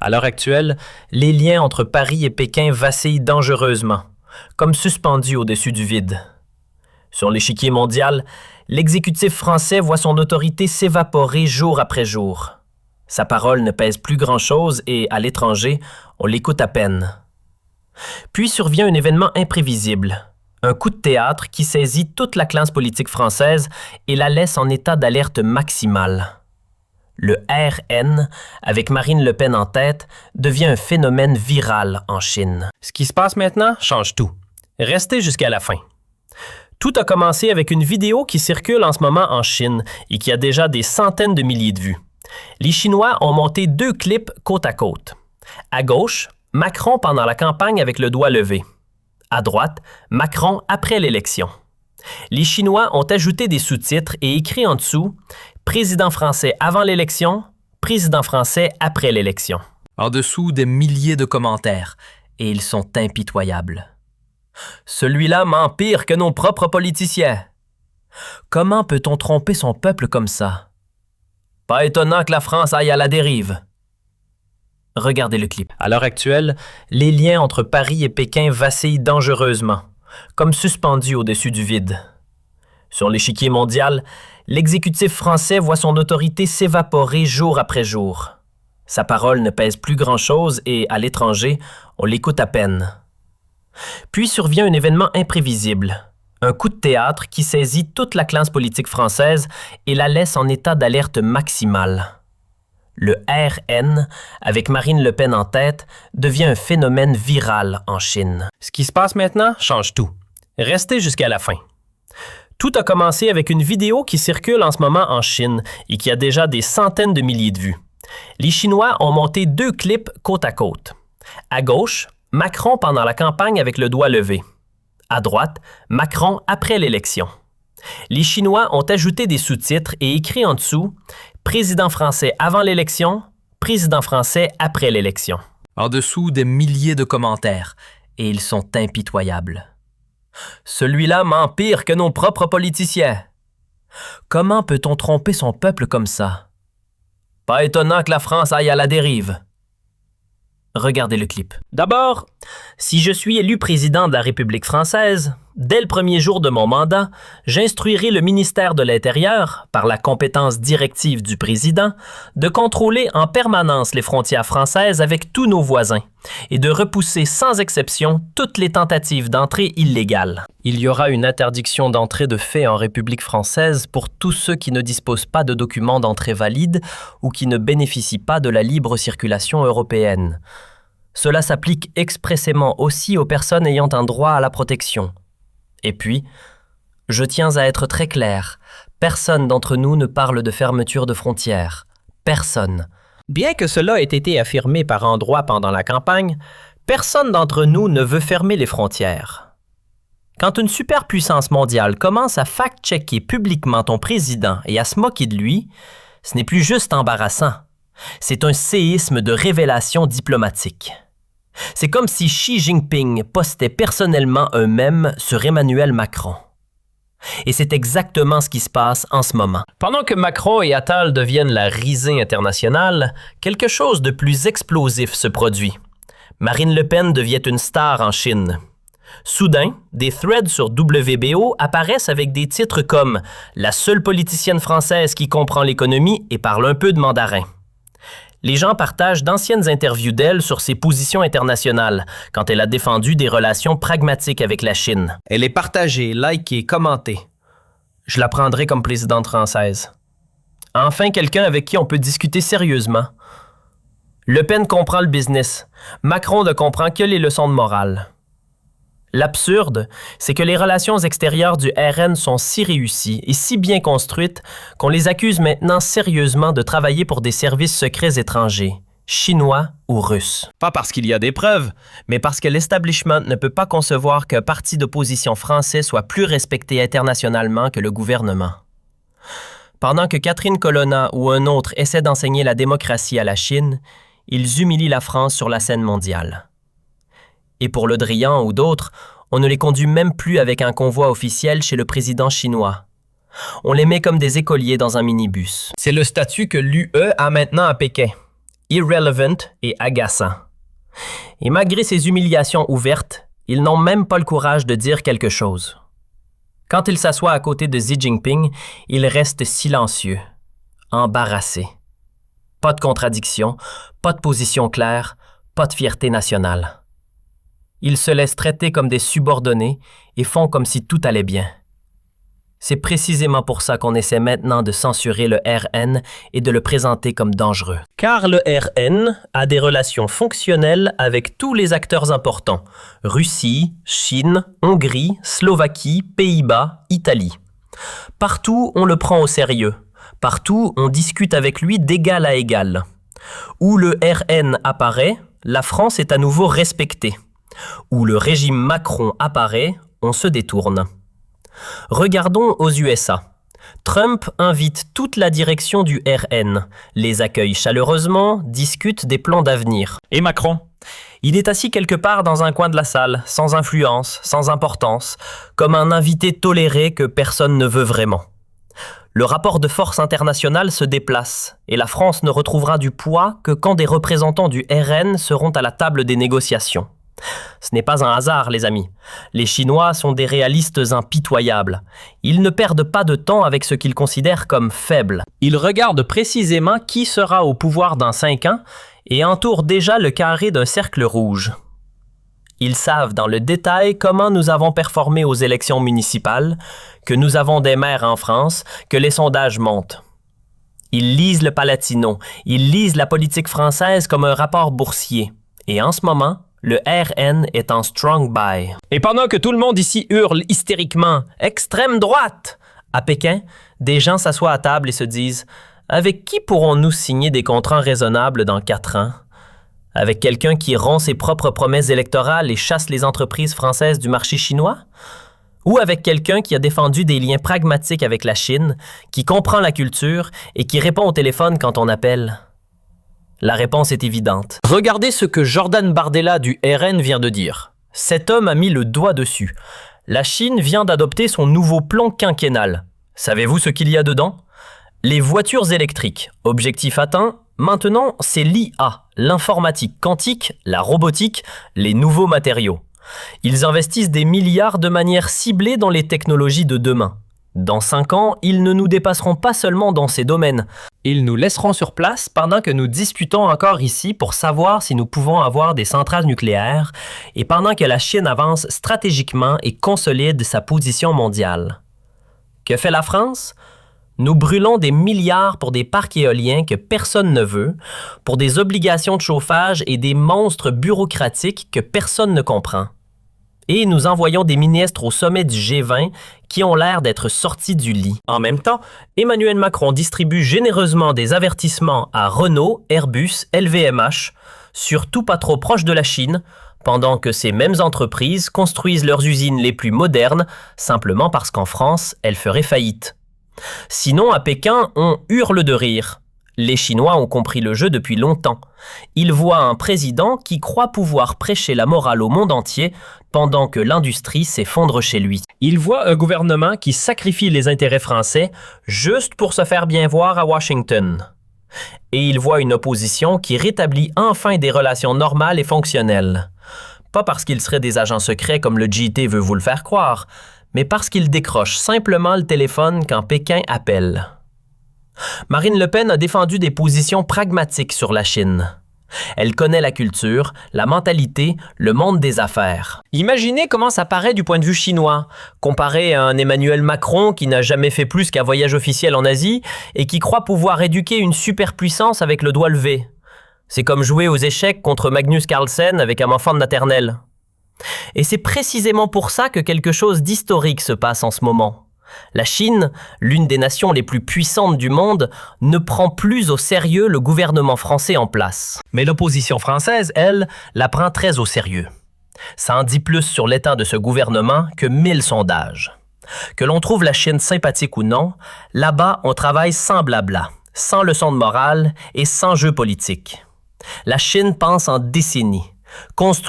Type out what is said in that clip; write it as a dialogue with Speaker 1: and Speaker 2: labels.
Speaker 1: À l'heure actuelle, les liens entre Paris et Pékin vacillent dangereusement, comme suspendus au-dessus du vide. Sur l'échiquier mondial, l'exécutif français voit son autorité s'évaporer jour après jour. Sa parole ne pèse plus grand-chose et, à l'étranger, on l'écoute à peine. Puis survient un événement imprévisible, un coup de théâtre qui saisit toute la classe politique française et la laisse en état d'alerte maximale. Le RN, avec Marine Le Pen en tête, devient un phénomène viral en Chine. Ce qui se passe maintenant change tout. Restez jusqu'à la fin. Tout a commencé avec une vidéo qui circule en ce moment en Chine et qui a déjà des centaines de milliers de vues. Les Chinois ont monté 2 clips côte à côte. À gauche, Macron pendant la campagne avec le doigt levé. À droite, Macron après l'élection. Les Chinois ont ajouté des sous-titres et écrit en dessous « Président français avant l'élection, président français après l'élection ». En dessous, des milliers de commentaires, et ils sont impitoyables. « Celui-là ment pire que nos propres politiciens. Comment peut-on tromper son peuple comme ça? Pas étonnant que la France aille à la dérive. » Regardez le clip. À l'heure actuelle, les liens entre Paris et Pékin vacillent dangereusement, comme suspendus au-dessus du vide. Sur l'échiquier mondial, l'exécutif français voit son autorité s'évaporer jour après jour. Sa parole ne pèse plus grand-chose et, à l'étranger, on l'écoute à peine. Puis survient un événement imprévisible, un coup de théâtre qui saisit toute la classe politique française et la laisse en état d'alerte maximale. Le RN, avec Marine Le Pen en tête, devient un phénomène viral en Chine. Ce qui se passe maintenant change tout. Restez jusqu'à la fin. Tout a commencé avec une vidéo qui circule en ce moment en Chine et qui a déjà des centaines de milliers de vues. Les Chinois ont monté 2 clips côte à côte. À gauche, Macron pendant la campagne avec le doigt levé. À droite, Macron après l'élection. Les Chinois ont ajouté des sous-titres et écrit en dessous « Président français avant l'élection, président français après l'élection ». En dessous, des milliers de commentaires, et ils sont impitoyables. « Celui-là ment pire que nos propres politiciens. Comment peut-on tromper son peuple comme ça? Pas étonnant que la France aille à la dérive. » Regardez le clip. D'abord, si je suis élu président de la République française, dès le premier jour de mon mandat, j'instruirai le ministère de l'Intérieur, par la compétence directive du président, de contrôler en permanence les frontières françaises avec tous nos voisins et de repousser sans exception toutes les tentatives d'entrée illégales. Il y aura une interdiction d'entrée de fait en République française pour tous ceux qui ne disposent pas de documents d'entrée valides ou qui ne bénéficient pas de la libre circulation européenne. Cela s'applique expressément aussi aux personnes ayant un droit à la protection. Et puis, je tiens à être très clair, personne d'entre nous ne parle de fermeture de frontières. Personne. Bien que cela ait été affirmé par endroits pendant la campagne, personne d'entre nous ne veut fermer les frontières. Quand une superpuissance mondiale commence à fact-checker publiquement ton président et à se moquer de lui, ce n'est plus juste embarrassant. C'est un séisme de révélation diplomatique. C'est comme si Xi Jinping postait personnellement un mème sur Emmanuel Macron. Et c'est exactement ce qui se passe en ce moment. Pendant que Macron et Attal deviennent la risée internationale, quelque chose de plus explosif se produit. Marine Le Pen devient une star en Chine. Soudain, des threads sur WBO apparaissent avec des titres comme « La seule politicienne française qui comprend l'économie et parle un peu de mandarin ». Les gens partagent d'anciennes interviews d'elle sur ses positions internationales, quand elle a défendu des relations pragmatiques avec la Chine. Elle est partagée, likée, commentée. Je la prendrai comme présidente française. Enfin, quelqu'un avec qui on peut discuter sérieusement. Le Pen comprend le business. Macron ne comprend que les leçons de morale. L'absurde, c'est que les relations extérieures du RN sont si réussies et si bien construites qu'on les accuse maintenant sérieusement de travailler pour des services secrets étrangers, chinois ou russes. Pas parce qu'il y a des preuves, mais parce que l'establishment ne peut pas concevoir qu'un parti d'opposition français soit plus respecté internationalement que le gouvernement. Pendant que Catherine Colonna ou un autre essaie d'enseigner la démocratie à la Chine, ils humilient la France sur la scène mondiale. Et pour Le Drian ou d'autres, on ne les conduit même plus avec un convoi officiel chez le président chinois. On les met comme des écoliers dans un minibus. C'est le statut que l'UE a maintenant à Pékin. irrelevant et agaçant. Et malgré ces humiliations ouvertes, ils n'ont même pas le courage de dire quelque chose. Quand il s'assoit à côté de Xi Jinping, il reste silencieux, embarrassé. Pas de contradiction, pas de position claire, pas de fierté nationale. Ils se laissent traiter comme des subordonnés et font comme si tout allait bien. C'est précisément pour ça qu'on essaie maintenant de censurer le RN et de le présenter comme dangereux. Car le RN a des relations fonctionnelles avec tous les acteurs importants: Russie, Chine, Hongrie, Slovaquie, Pays-Bas, Italie. Partout, on le prend au sérieux. Partout, on discute avec lui d'égal à égal. Où le RN apparaît, la France est à nouveau respectée. Où le régime Macron apparaît, on se détourne. Regardons aux USA. Trump invite toute la direction du RN, les accueille chaleureusement, discute des plans d'avenir. Et Macron? Il est assis quelque part dans un coin de la salle, sans influence, sans importance, comme un invité toléré que personne ne veut vraiment. Le rapport de force international se déplace et la France ne retrouvera du poids que quand des représentants du RN seront à la table des négociations. Ce n'est pas un hasard, les amis. Les Chinois sont des réalistes impitoyables. Ils ne perdent pas de temps avec ce qu'ils considèrent comme faible. Ils regardent précisément qui sera au pouvoir dans 5 ans et entourent déjà le carré d'un cercle rouge. Ils savent dans le détail comment nous avons performé aux élections municipales, que nous avons des maires en France, que les sondages montent. Ils lisent le Palatino, ils lisent la politique française comme un rapport boursier. Et en ce moment, le RN est en strong buy. Et pendant que tout le monde ici hurle hystériquement « Extrême droite !» à Pékin, des gens s'assoient à table et se disent « Avec qui pourrons-nous signer des contrats raisonnables dans 4 ans? Avec quelqu'un qui rompt ses propres promesses électorales et chasse les entreprises françaises du marché chinois? Ou avec quelqu'un qui a défendu des liens pragmatiques avec la Chine, qui comprend la culture et qui répond au téléphone quand on appelle? » La réponse est évidente. Regardez ce que Jordan Bardella du RN vient de dire. Cet homme a mis le doigt dessus. La Chine vient d'adopter son nouveau plan quinquennal. Savez-vous ce qu'il y a dedans? Les voitures électriques. Objectif atteint. Maintenant, c'est l'IA, l'informatique quantique, la robotique, les nouveaux matériaux. Ils investissent des milliards de manière ciblée dans les technologies de demain. Dans 5 ans, ils ne nous dépasseront pas seulement dans ces domaines. Ils nous laisseront sur place pendant que nous discutons encore ici pour savoir si nous pouvons avoir des centrales nucléaires et pendant que la Chine avance stratégiquement et consolide sa position mondiale. Que fait la France? Nous brûlons des milliards pour des parcs éoliens que personne ne veut, pour des obligations de chauffage et des monstres bureaucratiques que personne ne comprend. Et nous envoyons des ministres au sommet du G20 qui ont l'air d'être sortis du lit. En même temps, Emmanuel Macron distribue généreusement des avertissements à Renault, Airbus, LVMH, surtout pas trop proches de la Chine, pendant que ces mêmes entreprises construisent leurs usines les plus modernes simplement parce qu'en France, elles feraient faillite. Sinon, à Pékin, on hurle de rire. Les Chinois ont compris le jeu depuis longtemps. Ils voient un président qui croit pouvoir prêcher la morale au monde entier pendant que l'industrie s'effondre chez lui. Ils voient un gouvernement qui sacrifie les intérêts français juste pour se faire bien voir à Washington. Et ils voient une opposition qui rétablit enfin des relations normales et fonctionnelles. Pas parce qu'ils seraient des agents secrets comme le JT veut vous le faire croire, mais parce qu'ils décrochent simplement le téléphone quand Pékin appelle. Marine Le Pen a défendu des positions pragmatiques sur la Chine. Elle connaît la culture, la mentalité, le monde des affaires. Imaginez comment ça paraît du point de vue chinois, comparé à un Emmanuel Macron qui n'a jamais fait plus qu'un voyage officiel en Asie et qui croit pouvoir éduquer une superpuissance avec le doigt levé. C'est comme jouer aux échecs contre Magnus Carlsen avec un enfant de maternelle. Et c'est précisément pour ça que quelque chose d'historique se passe en ce moment. La Chine, l'une des nations les plus puissantes du monde, ne prend plus au sérieux le gouvernement français en place. Mais l'opposition française, elle, la prend très au sérieux. Ça en dit plus sur l'état de ce gouvernement que 1000 sondages. Que l'on trouve la Chine sympathique ou non, là-bas, on travaille sans blabla, sans leçon de morale et sans jeu politique. La Chine pense en décennies, construit